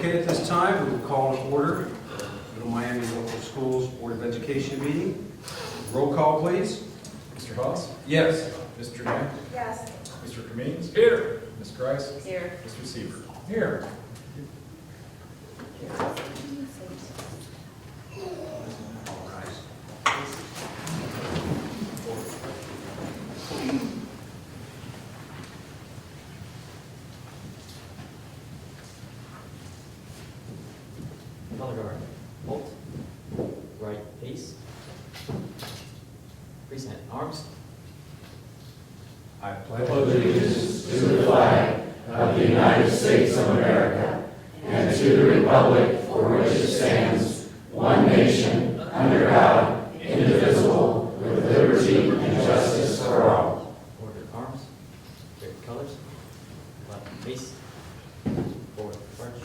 Okay, at this time, we will call to order the Middle Miami Local Schools Board of Education meeting. Roll call, please. Mr. Haas? Yes. Mr. Knapp? Yes. Mr. Kameen? Here. Ms. Grice? Here. Mr. Seaver? Here. All rise. Color guard, Bolt, right face, present arms. I pledge allegiance to the flag of the United States of America and to the republic for which it stands, one nation, under God, indivisible, with liberty and justice for all. Order arms, favorite colors, left face, forward march.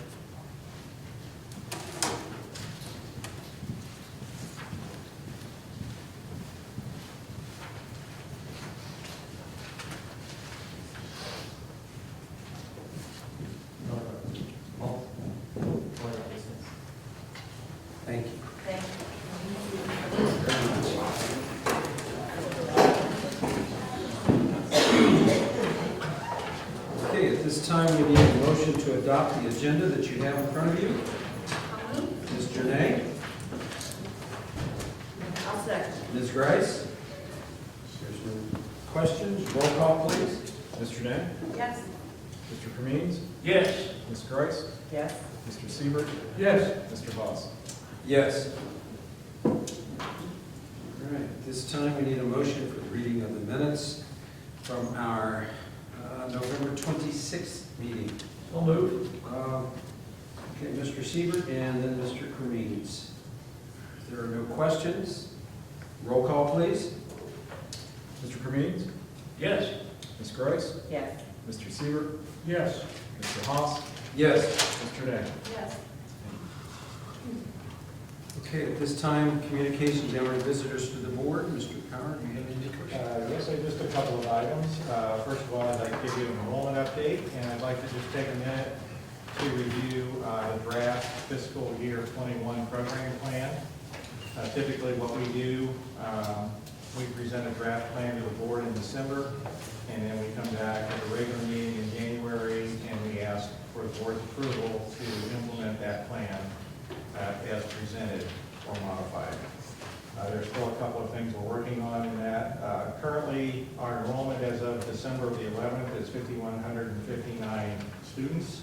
Bolt, order business. Thank you. Thank Okay, at this time, we need a motion to adopt the agenda that you have in front of you. Ms. Janae? I'll second. Ms. Grice? There's no questions. Roll call, please. Mr. Knapp? Yes. Mr. Kameen? Yes. Ms. Grice? Yes. Mr. Seaver? Yes. Mr. Haas? Yes. All right, at this time, we need a motion for the reading of the minutes from our November 26th meeting. So moved. Okay, Mr. Siebert and then Mr. Cremines. If there are no questions, roll call, please. Mr. Kameen? Yes. Ms. Grice? Yes. Mr. Seaver? Yes. Mr. Haas? Yes. Mr. Knapp? Yes. Okay, at this time, communications and visitors to the board. Mr. Power, do you have any questions? Yes, just a couple of items. First of all, I'd like to give you an enrollment update, and I'd like to just take a minute to review the draft fiscal year 21 program plan. Typically what we do, we present a draft plan to the board in December, and then we come back at a regular meeting in January, and we ask for the board's approval to implement that plan as presented or modified. There's still a couple of things we're working on in that. Currently, our enrollment as of December the 11th is 5,159 students.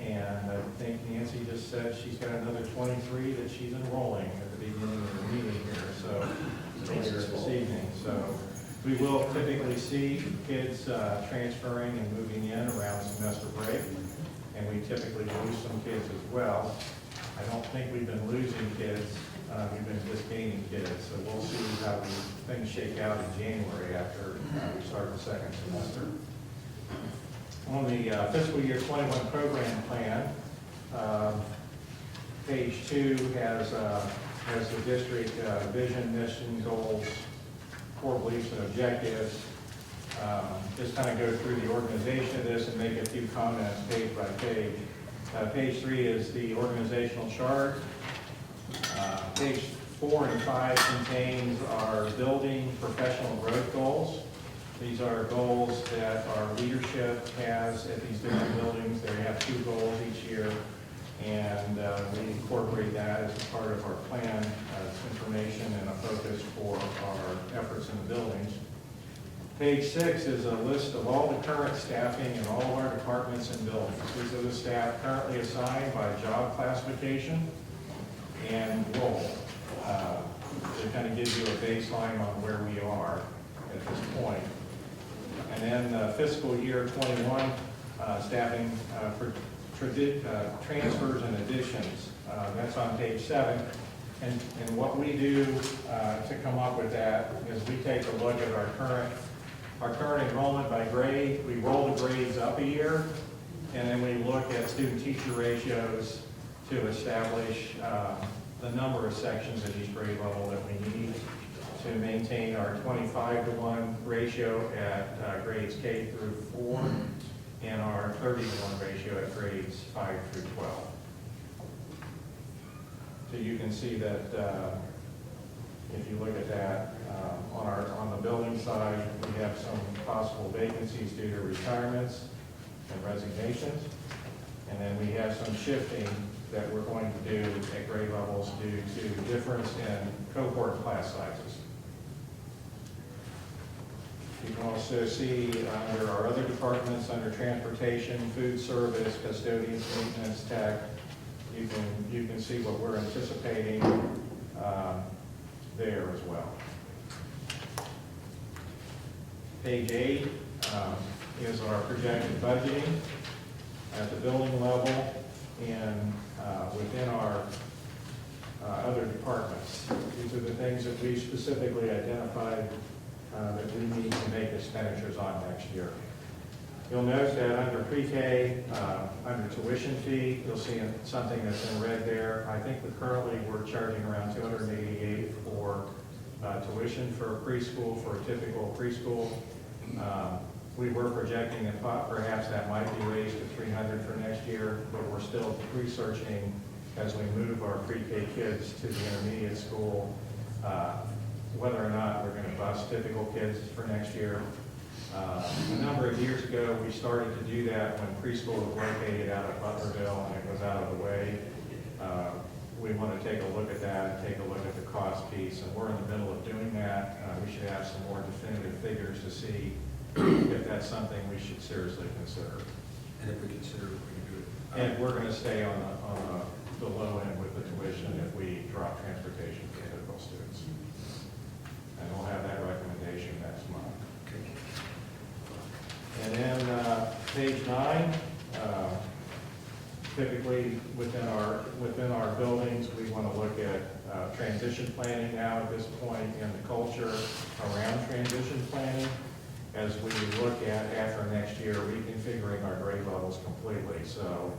And I think Nancy just said she's got another 23 that she's enrolling at the beginning of the meeting here, so later this evening. So we will typically see kids transferring and moving in around semester break, and we typically lose some kids as well. I don't think we've been losing kids. We've been just gaining kids, so we'll see how things shake out in January after we start the second semester. On the fiscal year 21 program plan, page 2 has the district vision, mission, goals, core beliefs and objectives. Just kind of go through the organization of this and make a few comments page by page. Page 3 is the organizational chart. Page 4 and 5 contains our building professional growth goals. These are goals that our leadership has at these different buildings. They have 2 goals each year, and we incorporate that as a part of our plan as information and a focus for our efforts in the buildings. Page 6 is a list of all the current staffing in all of our departments and buildings. These are the staff currently assigned by job classification and role. It kind of gives you a baseline on where we are at this point. And then fiscal year 21 staffing for transfers and additions. That's on page 7. And what we do to come up with that is we take a look at our current enrollment by grade. We roll the grades up a year, and then we look at student-teacher ratios to establish the number of sections at each grade level that we need to maintain our 25-to-1 ratio at grades K through 4 and our 30-to-1 ratio at grades 5 through 12. So you can see that, if you look at that, on the building side, we have some possible vacancies due to retirements and resignations. And then we have some shifting that we're going to do at grade levels due to difference in cohort class sizes. You can also see under our other departments, under transportation, food service, custodians, maintenance, tech, you can see what we're anticipating there as well. Page 8 is our projected budgeting at the building level and within our other departments. These are the things that we specifically identified that we need to make expenditures on next year. You'll note that under pre-K, under tuition fee, you'll see something that's in red there. I think currently we're charging around $288 for tuition for preschool, for a typical preschool. We were projecting that perhaps that might be raised to $300 for next year, but we're still researching as we move our pre-K kids to the intermediate school, whether or not we're going to bus typical kids for next year. A number of years ago, we started to do that when preschool was located out of Butlerville and it was out of the way. We want to take a look at that, take a look at the cost piece, and we're in the middle of doing that. We should have some more definitive figures to see if that's something we should seriously consider. And if we consider it, we can do it. And we're going to stay on the low end with the tuition if we drop transportation for typical students. And we'll have that recommendation next month. Okay. And then page 9, typically within our buildings, we want to look at transition planning now at this point in the culture around transition planning as we look at, after next year, reconfiguring our grade levels completely. So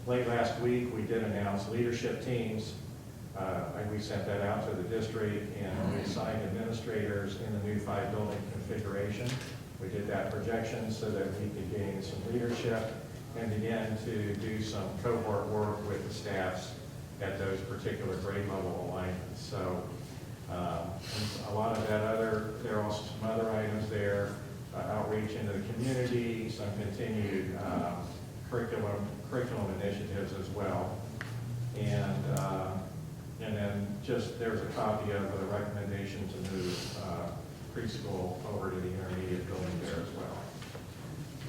late last week, we did announce leadership teams. And we sent that out to the district, and we assigned administrators in the new 5-building configuration. We did that projection so that we could gain some leadership and begin to do some cohort work with the staffs at those particular grade level alignments. So a lot of that there are also some other items there, outreach into the community, some continued curriculum initiatives as well. And then just there's a copy of the recommendation to move preschool over to the intermediate building there as well.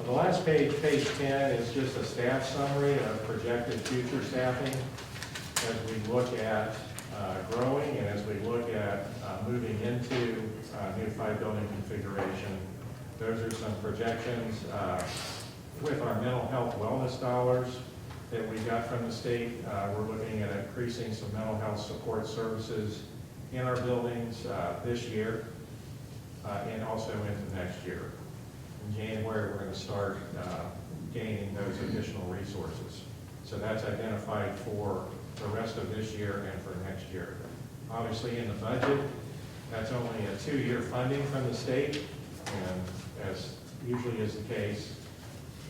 On the last page, page 10, is just a staff summary of projected future staffing as we look at growing and as we look at moving into new 5-building configuration. Those are some projections with our mental health wellness dollars that we got from the state. We're looking at increasing some mental health support services in our buildings this year and also into next year. In January, we're going to start gaining those additional resources. So that's identified for the rest of this year and for next year. Obviously, in the budget, that's only a 2-year funding from the state, and as usually is the case,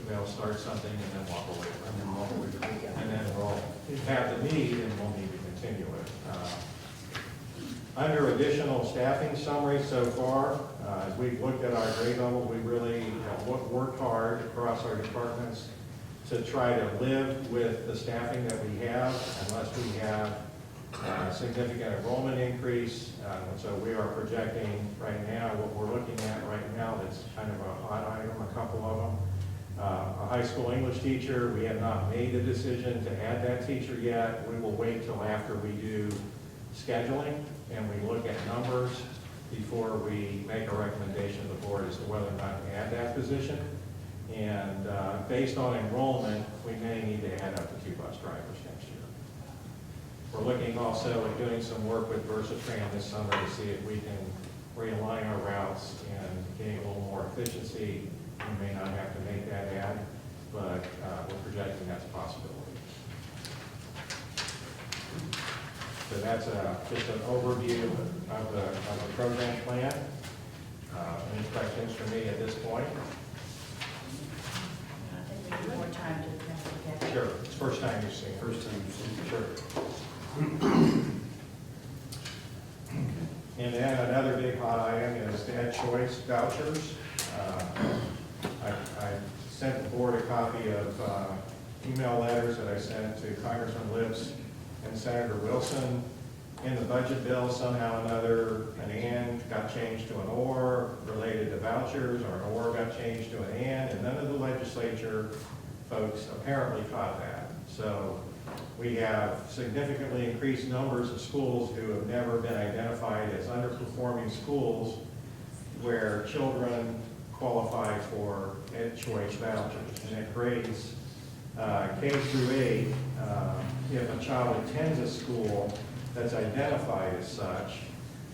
they'll start something and then walk away from it. And then we'll have the need and we'll need to continue it. Under additional staffing summary so far, as we've looked at our grade level, we really worked hard across our departments to try to live with the staffing that we have unless we have significant enrollment increase. So we are projecting right now, what we're looking at right now, that's kind of a hot item, a couple of them. A high school English teacher, we have not made the decision to add that teacher yet. We will wait till after we do scheduling and we look at numbers before we make a recommendation to the board as to whether or not to add that position. And based on enrollment, we may need to add up to 2 bus drivers next year. We're looking also at doing some work with VersaTran this summer to see if we can realign our routes and gain a little more efficiency. We may not have to make that add, but we're projecting that's a possibility. So that's just an overview of the program plan. Any questions for me at this point? I think we need more time to look at it. Sure, it's the first time you've seen it. First time you've seen it. Sure. choice vouchers. I sent the board a copy of email letters that I sent to Congressman Lips and Senator Wilson. In the budget bill, somehow or another, an and got changed to an or related to vouchers, or an or got changed to an and none of the legislature folks apparently caught that. So we have significantly increased numbers of schools who have never been identified as underperforming schools where children qualify for Ed Choice vouchers. And at grades K through 8, if a child attends a school that's identified as such,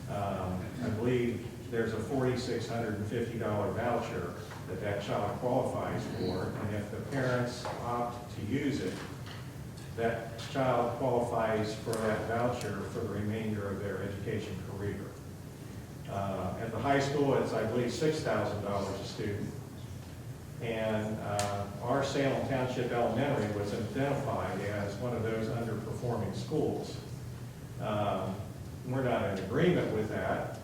I believe there's a $4,650 voucher that child qualifies for, and if the parents opt to use it, that child qualifies for that voucher for the remainder of their education career. At the high school, it's, I believe, $6,000 a student. And our Salem Township Elementary was identified as one of those underperforming schools. We're not in agreement with that.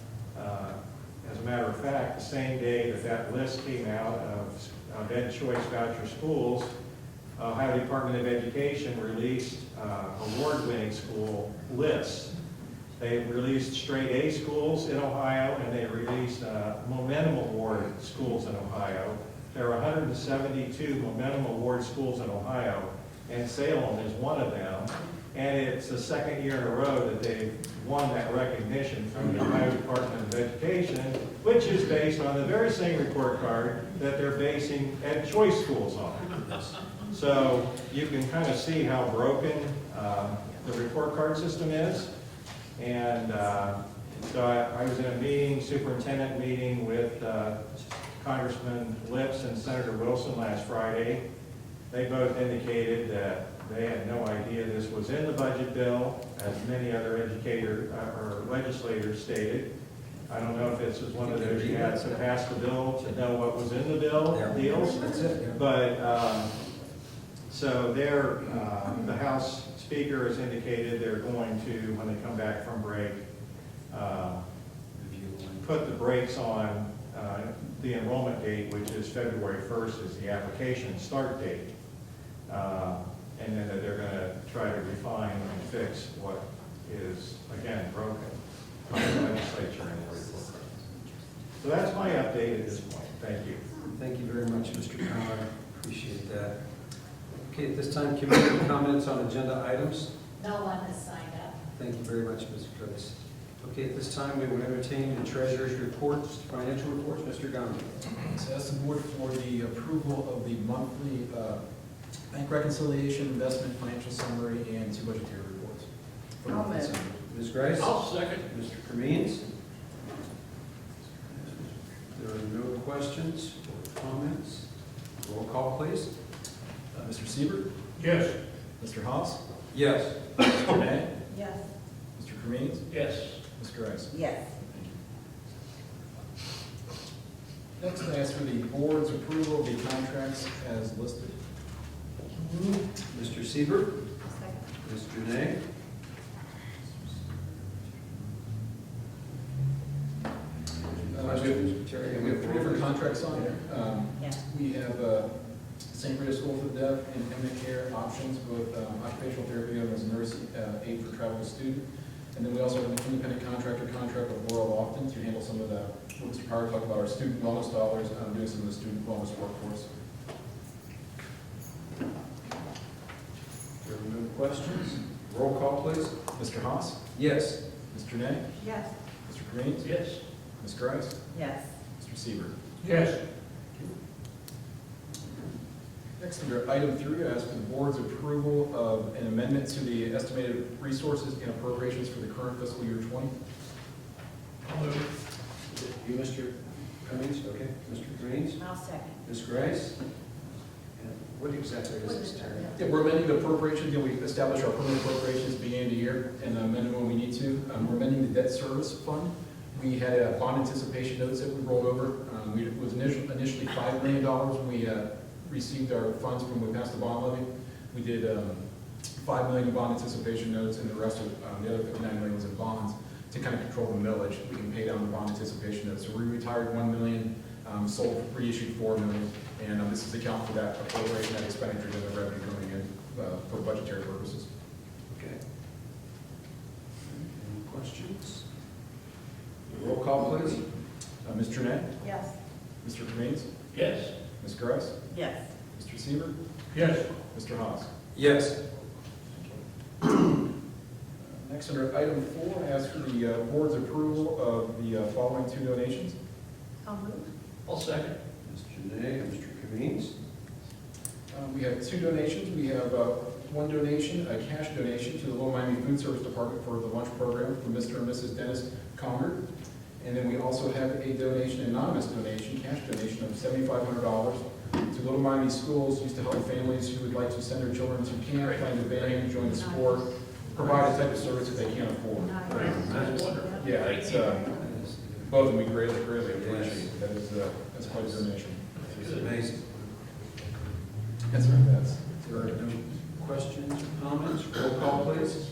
As a matter of fact, the same day that list came out of Ed Choice voucher schools, Ohio Department of Education released award-winning school lists. They released straight A schools in Ohio, and they released Momentum Award schools in Ohio. There are 172 Momentum Award schools in Ohio, and Salem is one of them. And it's the second year in a row that they've won that recognition from the Ohio Department of Education, which is based on the very same report card that they're basing Ed Choice schools on. So you can kind of see how broken the report card system is. And so I was in a meeting, superintendent meeting with Congressman Lips and Senator Wilson last Friday. They both indicated that they had no idea this was in the budget bill, as many other educators or legislators stated. I don't know if this is one of those you had to pass the bill to know what was in the bill deals. That's it, yeah. But, so the House Speaker has indicated they're going to, when they come back from break, put the brakes on the enrollment date, which is February 1st is the application start date. And then that they're going to try to refine and fix what is, again, broken by the legislature and the report. So that's my update at this point. Thank you. Thank you very much, Mr. Power. Appreciate that. Okay, at this time, community comments on agenda items. No one has signed up. Thank you very much, Ms. Curtis. Okay, at this time, we will entertain the treasurer's reports, financial reports. Mr. Gandhi. So ask the board for the approval of the monthly bank reconciliation, investment, financial summary, and 2 budgetary reports. for the month of December. Ms. Grice? I'll second. Mr. Cremines? There are no questions or comments. Roll call, please. Mr. Siebert, Yes. Mr. Haas, Yes. Mr. Nay, Yes. Mr. Cremines, Yes. Mr. Rice. Yes. Next, I ask for the board's approval of the contracts as listed. Mr. Siebert? Second. Mr. Nay? Terry, We have 3 different contracts on here. Yeah. We have St. Rita School for the Deaf and Imminent Care options, both occupational therapy as a nurse aid for traveling student. And then we also have an independent contractor contract with Laurel Lofton to handle some of the, what Mr. Power talked about, our student wellness dollars, doing some of the student wellness workforce. There are no questions. Roll call, please. Mr. Haas, Yes. Mr. Nay, Yes. Mr. Cremines, Yes. Ms. Grice, Yes. Mr. Siebert. Yes. Next, under item 3, I ask for the board's approval of an amendment to the estimated resources and appropriations for the current fiscal year 20. I'll move it. Is it you, Mr. Cummings? Okay. Mr. Green? I'll second. Ms. Grice? And what exactly is this, Terry? Yeah, we're amending the appropriations. We established our permanent appropriations at the beginning of the year and amended when we need to. We're amending the debt service fund. We had bond anticipation notes that we rolled over. It was initially $5 million when we received our funds when we passed the bond levy. We did $5 million in bond anticipation notes, and the rest of the other $59 million was in bonds. to kind of control the millage. We can pay down the bond anticipation note. So we retired $1 million, sold, reissued $4 million, and this is to account for that appropriation, that expenditure, and the revenue coming in for budgetary purposes. Okay. Any questions? Roll call, please. Ms. Jornet? Yes. Mr. Kamin's? Yes. Ms. Grice? Yes. Mr. Seaver? Yes. Mr. Haas? Yes. Next, under item 4, ask for the board's approval of the following 2 donations. I'll move. I'll second. Mr. Nay and Mr. Kamines. We have 2 donations. We have one donation, a cash donation to the Little Miami Food Service Department for the lunch program from Mr. and Mrs. Dennis Conger. And then we also have a donation, anonymous donation, cash donation of $7,500 to Little Miami Schools, used to help families who would like to send their children to camp, play in the band, join the sport, provide the type of service that they can't afford. Nice. Yeah, it's, both of them we greatly, greatly appreciate. That is, that's quite a donation. It's amazing. That's right, that's. There are no questions or comments? Roll call, please.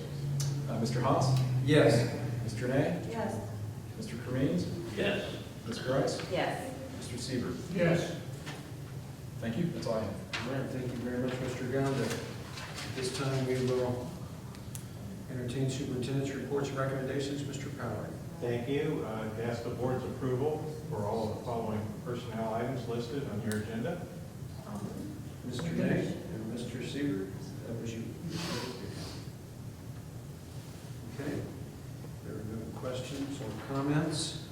Mr. Haas? Yes. Ms. Jornet? Yes. Mr. Kamin's? Yes. Ms. Grice? Yes. Mr. Seaver? Yes. Thank you, that's all I have. All right, thank you very much, Mr. Gonda. At this time, we will entertain superintendent's reports and recommendations. Mr. Power. Thank you. I ask the board's approval for all of the following personnel items listed on your agenda. Mr. Nay and Mr. Seaver, that was you. Okay. There are no questions or comments.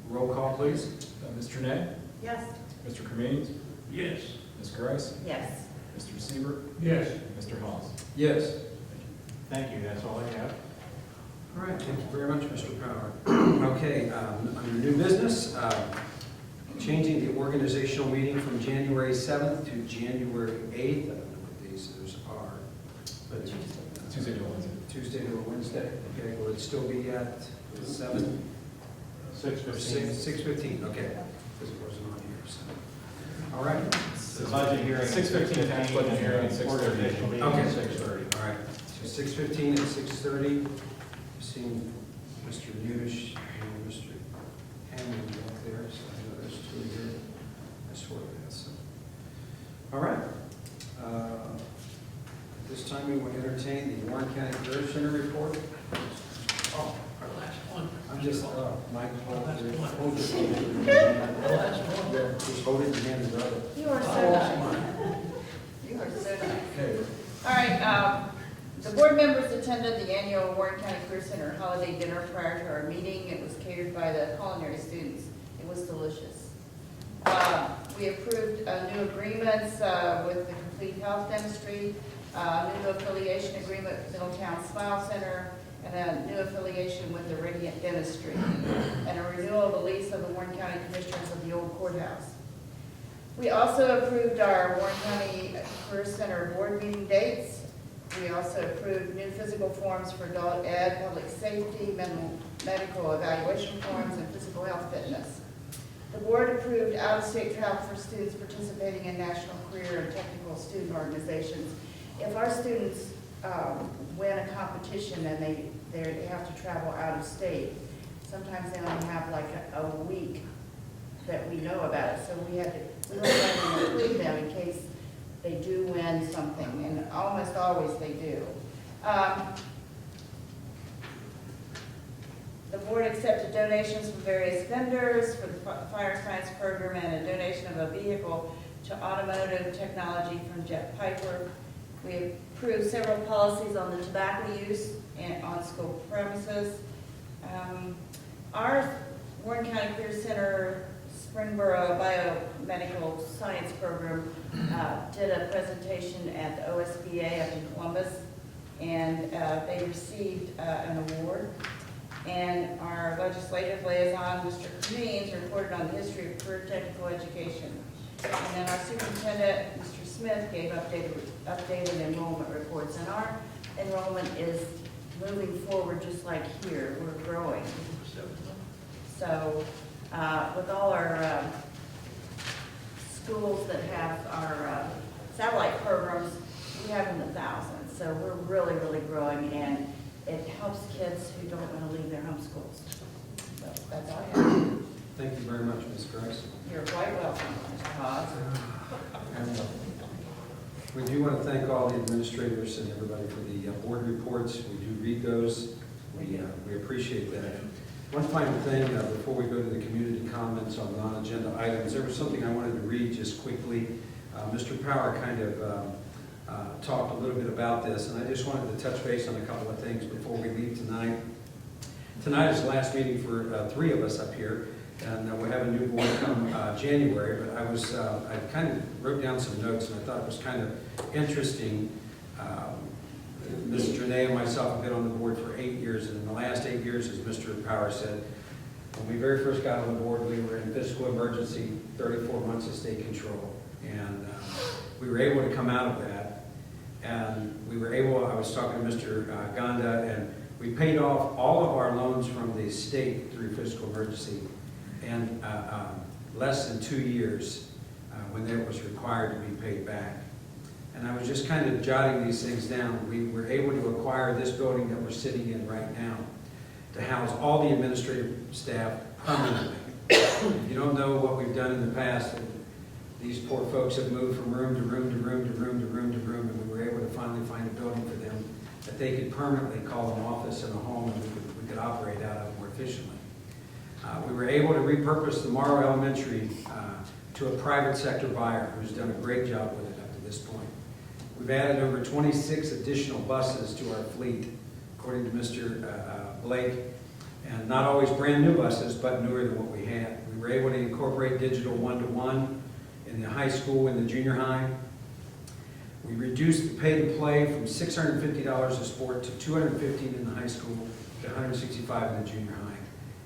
Roll call, please. Ms. Jornet? Yes. Mr. Kamin's? Yes. Ms. Grice? Yes. Mr. Seaver? Yes. Mr. Haas? Yes. Thank you, that's all I have. All right, thank you very much, Mr. Power. Okay, under new business, changing the organizational meeting from January 7th to January 8th. I don't know what days those are, but Tuesday to Wednesday. Tuesday to Wednesday. Okay, will it still be at 7? 6:15. 6:15, okay, because it wasn't on here, so. All right. The budget hearing. 6:15 attached budget hearing, and 6:30. Organizational meeting Okay. at 6:30. All right, so 6:15 and 6:30. Seeing Mr. Nudish and Mr. Hammond back there, so I know there's 2 here. I swear to that, so. All right. At this time, we will entertain the Warren County Career Center report. Oh, our last one. I'm just, Mike, hold Last it. one. Hold it. The last one. Yeah, just hold it in your hand and rub it. You are so nice. You are so nice. Okay. All right, the board members attended the annual Warren County Career Center holiday dinner prior to our meeting. It was catered by the culinary students. It was delicious. We approved new agreements with the Complete Health Dentistry, new affiliation agreement with Middletown Smile Center, and a new affiliation with the Radiant Dentistry, and a renewal of the lease of the Warren County Commissioners of the old courthouse. We also approved our Warren County Career Center board meeting dates. We also approved new physical forms for adult ed, public safety, medical evaluation forms, and physical health fitness. The board approved out-of-state travel for students participating in national career and technical student organizations. If our students win a competition and they have to travel out of state, sometimes they only have like a week that we know about it, so we had to include them in case they do win something, and almost always they do. The board accepted donations from various vendors for the fire science program and a donation of a vehicle to automotive technology from Jet Piper. We approved several policies on the tobacco use and on school premises. Our Warren County Career Center Springboro Biomedical Science Program did a presentation at the OSBA up in Columbus, and they received an award. And our legislative liaison, Mr. Kamin's, reported on the history of career technical education. And then our superintendent, Mr. Smith, gave updated enrollment reports. And our enrollment is moving forward just like here. We're growing. So with all our schools that have our satellite programs, we have in the thousands. So we're really, really growing. And it helps kids who don't want to leave their home schools. So that's all I have. Thank you very much, Ms. Grice. You're quite welcome, Mr. Hawes. And we do want to thank all the administrators and everybody for the board reports. We do read those. We appreciate that. One final thing before we go to the community comments on non-agenda items, there was something I wanted to read just quickly. Mr. Power kind of talked a little bit about this, and I just wanted to touch base on a couple of things before we leave tonight. Tonight is the last meeting for 3 of us up here, and we'll have a new board come January, but I kind of wrote down some notes, and I thought it was kind of interesting. Ms. Janae and myself have been on the board for 8 years, and in the last 8 years, as Mr. Power said, when we very first got on the board, we were in fiscal emergency, 34 months of state control, and we were able to come out of that, and we were able, I was talking to Mr. Gonda, and we paid off all of our loans from the state through fiscal emergency in less than 2 years when that was required to be paid back. And I was just kind of jotting these things down. We were able to acquire this building that we're sitting in right now to house all the administrative staff permanently. You don't know what we've done in the past. These poor folks have moved from room to room to room to room to room to room, and we were able to finally find a building for them that they could permanently call an office and a home, and we could operate out of more efficiently. We were able to repurpose the Morrow Elementary to a private sector buyer who's done a great job with it up to this point. We've added over 26 additional buses to our fleet, according to Mr. Blake, and not always brand new buses, but newer than what we had. We were able to incorporate digital one-to-one in the high school and the junior high. We reduced the pay to play from $650 a sport to $215 in the high school to $165 in the junior high.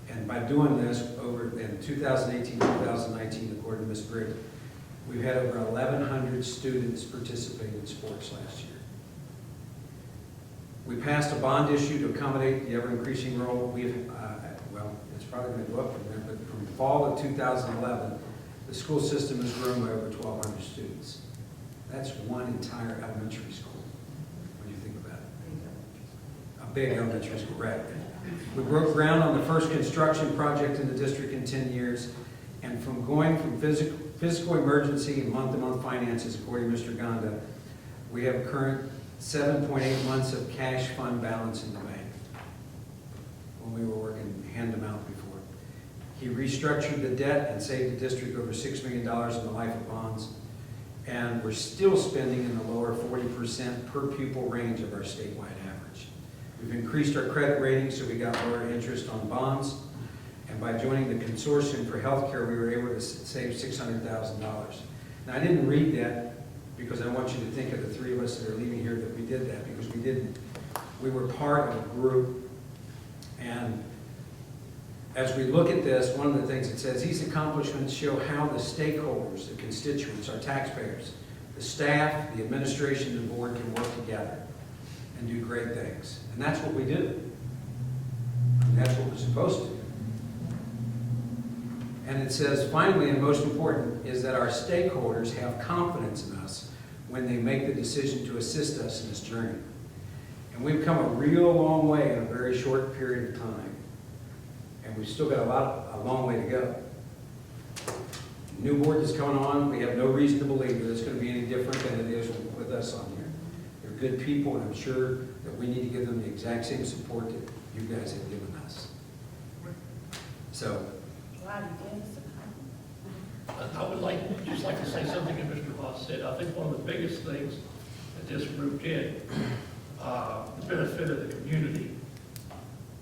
And by doing this, over in 2018, 2019, according to Ms. Briggs, we've had over 1,100 students participate in sports last year. We passed a bond issue to accommodate the ever-increasing role. Well, it's probably going to go up from there, but from fall of 2011, the school system has grown by over 1,200 students. That's one entire elementary school, when you think about it. A big elementary school, right? We broke ground on the first construction project in the district in 10 years, and from going from fiscal emergency and month-to-month finances, according to Mr. Gonda, we have current 7.8 months of cash fund balance in the bank when we were working hand-to-mouth before. He restructured the debt and saved the district over $6 million in the life of bonds, and we're still spending in the lower 40% per pupil range of our statewide average. We've increased our credit rating so we got lower interest on bonds, and by joining the consortium for healthcare, we were able to save $600,000. Now, I didn't read that because I want you to think of the 3 of us that are leaving here that we did that, because we didn't. We were part of a group, and as we look at this, one of the things it says, these accomplishments show how the stakeholders, the constituents, our taxpayers, the staff, the administration, and the board can work together and do great things. And that's what we do. And that's what we're supposed to do. And it says, finally, and most important, is that our stakeholders have confidence in us when they make the decision to assist us in this journey. And we've come a real long way in a very short period of time. And we've still got a long way to go. New board that's coming on, we have no reason to believe that it's going to be any different than it is with us on here. They're good people, and I'm sure that we need to give them the exact same support that you guys have given us. So, Wow, you gave us a compliment. I would just like to say something that Mr. Voss said. I think one of the biggest things that this group did, the benefit of the community,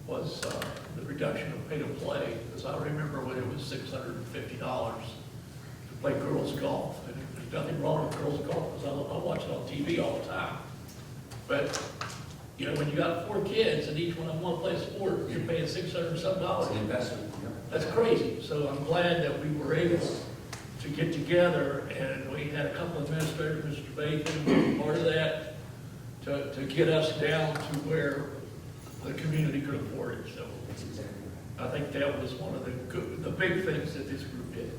was the reduction of pay to play. Because I remember when it was $650 to play girls golf. And there's nothing wrong with girls golf, because I watch it on TV all the time. But, you know, when you got 4 kids and each one of them want to play a sport, you're paying $600 and some dollars. it's an investment. Yeah. That's crazy. So I'm glad that we were able to get together, and we had a couple of administrators, Mr. Bacon, part of that, to get us down to where the community could afford it. So That's exactly right. I think that was one of the big things that this group did.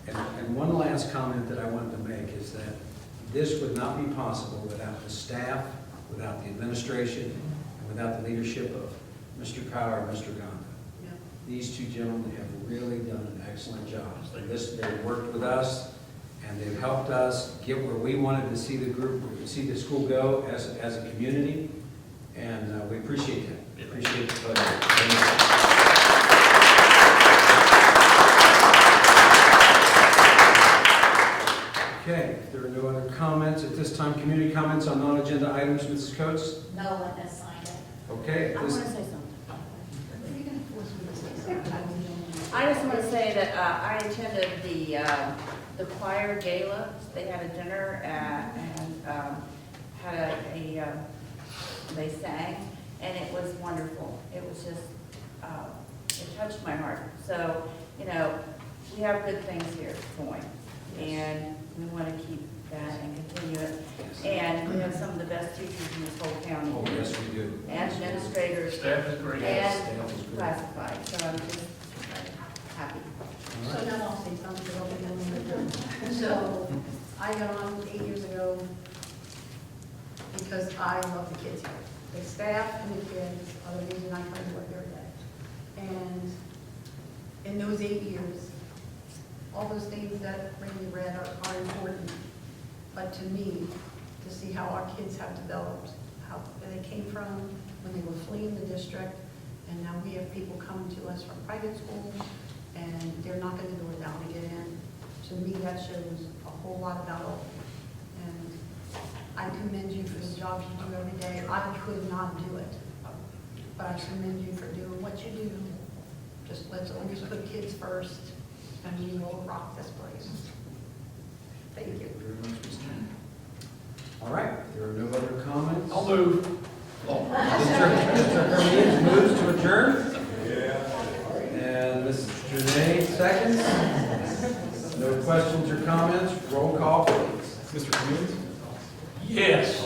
And one last comment that I wanted to make is that this would not be possible without the staff, without the administration, without the leadership of Mr. Power and Mr. Gonda. These two gentlemen have really done an excellent job. They've worked with us, and they've helped us get where we wanted to see the group, see the school go as a community, and we appreciate that. Appreciate the budget. Okay, if there are no other comments at this time, community comments on non-agenda items, Mrs. Coates? No one has signed it. Okay, I at want to this, say something. Are you going to force me to say something? I just want to say that I attended the choir gala. They had a dinner and had they sang, and it was wonderful. It was just, it touched my heart. So, you know, we have good things here going, and we want to keep that and continue it. And we have some of the best teachers in this whole county. oh, yes, we do. And administrators Staff is great. and Staff is great. classified, so I'm just happy. All So right. now I'll say something, because I'll be done with it. So I got on 8 years ago because I love the kids here. The staff and the kids are the reason I come to work every day. And in those 8 years, all those things that Randy read are important. But to me, to see how our kids have developed, how they came from when they were fleeing the district, and now we have people coming to us from private schools, and they're knocking the door down to get in. To me, that shows a whole lot about all. And I commend you for the jobs you do every day. I could not do it, but I commend you for doing what you do. Just let's always put kids first, and we will rock this place. Thank you. Very much, Mr. All right, there are no other comments. I'll move. Mr. Hermes moves to adjourn. And Mrs. Janae seconds. No questions or comments, roll call, please. Mr. Cummings? Yes.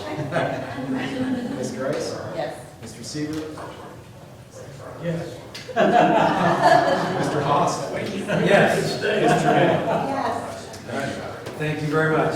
Ms. Grice? Yes. Mr. Seaver? Yes. Mr. Haas? Yes. Stay. Mr. Mann? Yes. All right, thank you very much.